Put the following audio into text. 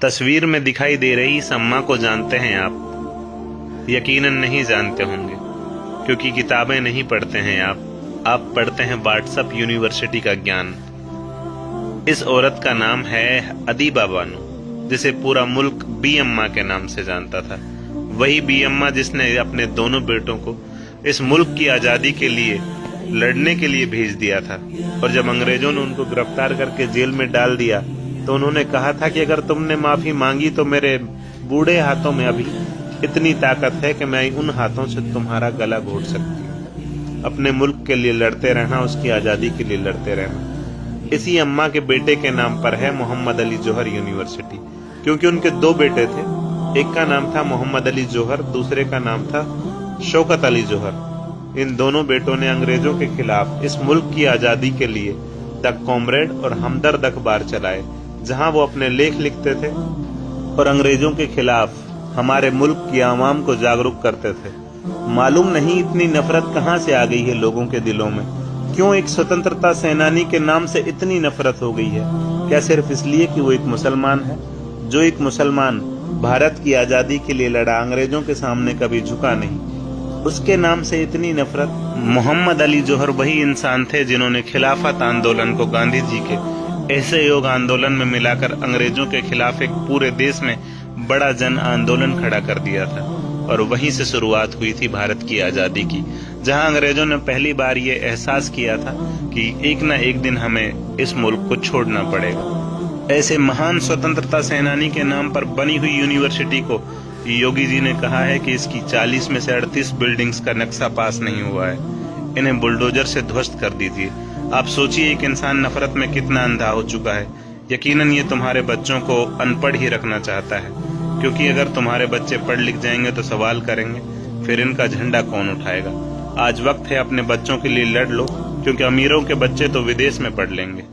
तस्वीर में दिखाई दे रही इस अम्मा को जानते हैं आप? यकीनन नहीं जानते होंगे, क्योंकि किताबें नहीं पढ़ते हैं आप पढ़ते हैं व्हाट्सएप यूनिवर्सिटी का ज्ञान। इस औरत का नाम है अदीबा बानो, जिसे पूरा मुल्क बी अम्मा के नाम से जानता था। वही बी अम्मा जिसने अपने दोनों बेटों को इस मुल्क की आजादी के लिए लड़ने के लिए भेज दिया था, और जब अंग्रेजों ने उनको गिरफ्तार करके जेल में डाल दिया तो उन्होंने कहा था कि अगर तुमने माफी मांगी तो मेरे बूढ़े हाथों में अभी इतनी ताकत है कि मैं उन हाथों से तुम्हारा गला घोट सकती हूँ। अपने मुल्क के लिए लड़ते रहना, उसकी आजादी के लिए लड़ते रहना। इसी अम्मा के बेटे के नाम पर है मोहम्मद अली जौहर यूनिवर्सिटी, क्योंकि उनके दो बेटे थे। एक का नाम था मोहम्मद अली जौहर, दूसरे का नाम था शौकत अली जौहर। इन दोनों बेटों ने अंग्रेजों के खिलाफ इस मुल्क की आजादी के लिए द कॉमरेड और हमदर्द अखबार चलाए, जहां वो अपने लेख लिखते थे और अंग्रेजों के खिलाफ हमारे मुल्क की आवाम को जागरूक करते थे। मालूम नहीं इतनी नफरत कहां से आ गई है लोगों के दिलों में। क्यों एक स्वतंत्रता सेनानी के नाम से इतनी नफरत हो गई है? क्या सिर्फ इसलिए कि वो एक मुसलमान है? जो एक मुसलमान भारत की आजादी के लिए लड़ा, अंग्रेजों के सामने कभी झुका नहीं, उसके नाम से इतनी नफरत? मोहम्मद अली जौहर वही इंसान थे जिन्होंने खिलाफत आंदोलन को गांधी जी के असहयोग आंदोलन में मिलाकर अंग्रेजों के खिलाफ एक पूरे देश में बड़ा जन आंदोलन खड़ा कर दिया था। और वहीं से शुरुआत हुई थी भारत की आजादी की, जहां अंग्रेजों ने पहली बार ये एहसास किया था कि एक न एक दिन हमें इस मुल्क को छोड़ना पड़ेगा। ऐसे महान स्वतंत्रता सेनानी के नाम पर बनी हुई यूनिवर्सिटी को योगी जी ने कहा है कि इसकी 40 में से 38 बिल्डिंग्स का नक्शा पास नहीं हुआ है, इन्हें बुलडोजर से ध्वस्त कर दीजिए। आप सोचिए एक इंसान नफरत में कितना अंधा हो चुका है। यकीनन ये तुम्हारे बच्चों को अनपढ़ ही रखना चाहता है, क्योंकि अगर तुम्हारे बच्चे पढ़ लिख जाएंगे तो सवाल करेंगे, फिर इनका झंडा कौन उठाएगा? आज वक्त है अपने बच्चों के लिए लड़ लो, क्योंकि अमीरों के बच्चे तो विदेश में पढ़ लेंगे।